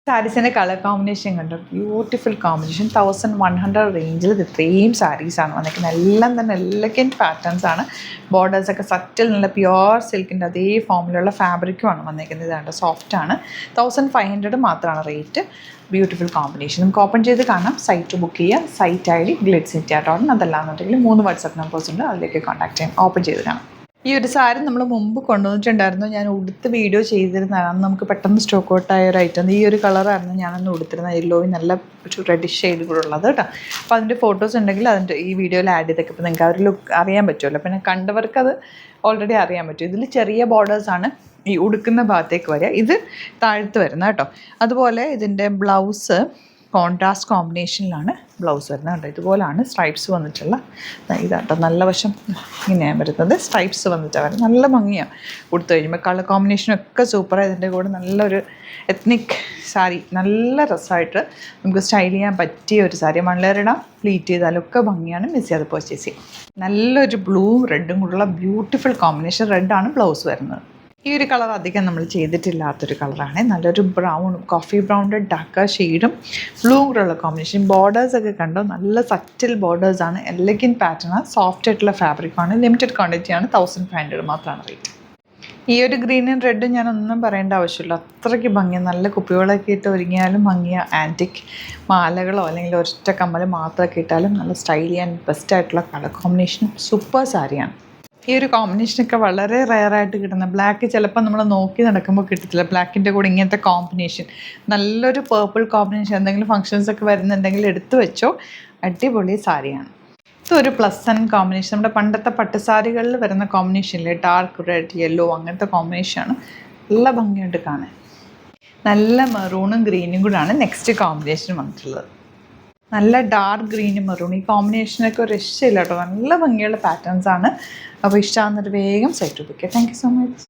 സാരീസിൻ്റെ colour combination കണ്ടോ, beautiful combination. 1100 റേഞ്ചിൽ ഇത് ഇത്രയും സാരീസാണ് വന്നിരിക്കുന്നത്. എല്ലാം തന്നെ എലഗൻറ്റ് പാറ്റേൺസ് ആണ്. ബോർഡേഴ്സൊക്കെ സറ്റിൽ നല്ല പ്യുവർ സിൽക്കിൻ്റെ അതേ ഫോമിലുള്ള ഫാബ്രിക്കുമാണ് വന്നിരിക്കുന്നത്. ഇതാണ്ട് സോഫ്റ്റാണ്. 1500 മാത്രമാണ് റേറ്റ്. Beautiful combination. നമുക്ക് ഓപ്പൺ ചെയ്ത് കാണാം. സൈറ്റ് ബുക്ക് ചെയ്യുക. സൈറ്റ് ഐ ഡി ഗ്ലിറ്റ്സ്.in. അതല്ലാന്നുണ്ടെങ്കിൽ 3 വാട്സാപ്പ് നമ്പേഴ്സ് ഉണ്ട്, അതിലേക്ക് കോൺടാക്ട് ചെയ്യാം. ഓപ്പൺ ചെയ്ത് കാണാം. ഈ ഒരു സാരി നമ്മൾ മുമ്പ് കൊണ്ടുവന്നിട്ടുണ്ടായിരുന്നു. ഞാൻ ഉടുത്ത് വീഡിയോ ചെയ്തിരുന്നതാണ്. അന്ന് നമുക്ക് പെട്ടെന്ന് സ്റ്റോക്ക് ഔട്ടായ ഒരു ഐറ്റം. ഈ ഒരു കളറായിരുന്നു ഞാനന്ന് ഉടുത്തിരുന്നത്. യെല്ലോയും നല്ല ഒരു റെഡിഷ് ഷെയ്ഡ് കൂടെ ഉള്ളത് കേട്ടോ. അപ്പോൾ അതിൻ്റെ ഫോട്ടോസ് ഉണ്ടെങ്കിൽ അതിൻ്റെ ഈ വീഡിയോയിൽ ആഡ് ചെയ്തൊക്കെ ഇപ്പോൾ നിങ്ങൾക്ക് ആ ഒരു ലുക്ക് അറിയാൻ പറ്റുമല്ലോ. പിന്നെ കണ്ടവർക്ക് അത് ഓൾറെഡി അറിയാൻ പറ്റും. ഇതിൽ ചെറിയ ബോർഡേഴ്സാണ് ഈ ഉടുക്കുന്ന ഭാഗത്തേക്ക് വരിക. ഇത് താഴത്ത് വരുന്ന കേട്ടോ. അതുപോലെ ഇതിൻ്റെ ബ്ലൗസ് കോൺട്രാസ്റ്റ് കോമ്പിനേഷനിലാണ് ബ്ലൗസ് വരുന്നത് കേട്ടോ. ഇതുപോലാണ് സ്ട്രൈപ്സ് വന്നിട്ടുള്ള ഇതാട്ടോ. നല്ല വശം ഇങ്ങനെയാണ് വരുന്നത്. സ്ട്രൈപ്സ് വന്നിട്ടാണ് വരുന്നത്. നല്ല ഭംഗിയാണ് കൊടുത്തു കഴിയുമ്പോൾ. കളർ കോമ്പിനേഷനൊക്കെ സൂപ്പറാണ്. ഇതിൻ്റെ കൂടെ നല്ലൊരു എത്നിക് സാരി, നല്ല രസമായിട്ട് നമുക്ക് സ്റ്റൈൽ ചെയ്യാൻ പറ്റിയ ഒരു സാരി. മൺലേറിടാം, പ്ലീറ്റ് ചെയ്താലൊക്കെ ഭംഗിയാണ്. മിസ് ചെയ്യാതെ പർച്ചേസ് ചെയ്യും. നല്ലൊരു ബ്ലൂവും റെഡും കൂടെയുള്ള ബ്യൂട്ടിഫുൾ കോമ്പിനേഷൻ. റെഡാണ് ബ്ലൗസ് വരുന്നത്. ഈ ഒരു കളർ അധികം നമ്മൾ ചെയ്തിട്ടില്ലാത്തൊരു കളറാണ്. നല്ലൊരു ബ്രൗണും കോഫി ബ്രൗണിൻ്റെ ഡാർക്ക് ഷെയ്ഡും ബ്ലൂവും കൂടെയുള്ള കോമ്പിനേഷൻ. ബോർഡേഴ്സൊക്കെ കണ്ടോ, നല്ല സറ്റിൽ ബോർഡേഴ്സാണ്. എലഗൻറ്റ് പാറ്റേണാണ്. സോഫ്റ്റ് ആയിട്ടുള്ള ഫാബ്രിക്കാണ്. ലിമിറ്റഡ് ക്വാണ്ടിറ്റിയാണ്. 1500 മാത്രമാണ് റേറ്റ്. ഈ ഒരു ഗ്രീനും റെഡും ഞാനൊന്നും പറയേണ്ട ആവശ്യമില്ല. അത്രയ്ക്ക് ഭംഗിയാണ്. നല്ല കുപ്പികളൊക്കെ ഇട്ട് ഒരുങ്ങിയാലും ഭംഗിയാണ്. ആൻറ്റിക് മാലകളോ അല്ലെങ്കിൽ ഒറ്റ കമ്മൽ മാത്രമൊക്കെ ഇട്ടാലും നല്ല സ്റ്റൈൽ ചെയ്യാൻ ബെസ്റ്റായിട്ടുള്ള കളർ കോമ്പിനേഷനും സൂപ്പർ സാരിയാണ്. ഈ ഒരു കോമ്പിനേഷനൊക്കെ വളരെ റെയറായിട്ട് കിട്ടുന്ന. ബ്ലാക്ക് ചിലപ്പോൾ നമ്മൾ നോക്കി നടക്കുമ്പോൾ കിട്ടത്തില്ല. ബ്ലാക്കിൻ്റെ കൂടെ ഇങ്ങനത്തെ കോമ്പിനേഷൻ, നല്ലൊരു പേർപ്പിൾ കോമ്പിനേഷൻ, എന്തെങ്കിലും ഫങ്ഷൻസൊക്കെ വരുന്നുണ്ടെങ്കിൽ എടുത്തു വെച്ചോ. അടിപൊളി സാരിയാണ്. ഇതൊരു പ്ലസൻറ്റ് കോമ്പിനേഷൻ. നമ്മുടെ പണ്ടത്തെ പട്ടുസാരികളിൽ വരുന്ന കോമ്പിനേഷനില്ലേ, ഡാർക്ക് റെഡ്, യെല്ലോ, അങ്ങനത്തെ കോമ്പിനേഷനാണ്. നല്ല ഭംഗിയായിട്ട് കാണാൻ. നല്ല മെറൂണും ഗ്രീനും കൂടാണ് നെക്സ്റ്റ് കോമ്പിനേഷൻ വന്നിട്ടുള്ളത്. നല്ല ഡാർക്ക് ഗ്രീനും മെറൂൺ. ഈ കോമ്പിനേഷനൊക്കെ ഒരു രക്ഷയില്ല കേട്ടോ. നല്ല ഭംഗിയുള്ള പാറ്റേൺസാണ്. അപ്പോൾ ഇഷ്ടമാകുന്നൊരു വേഗം സൈറ്റ് ഉപയോഗിക്കുക. Thank you so much.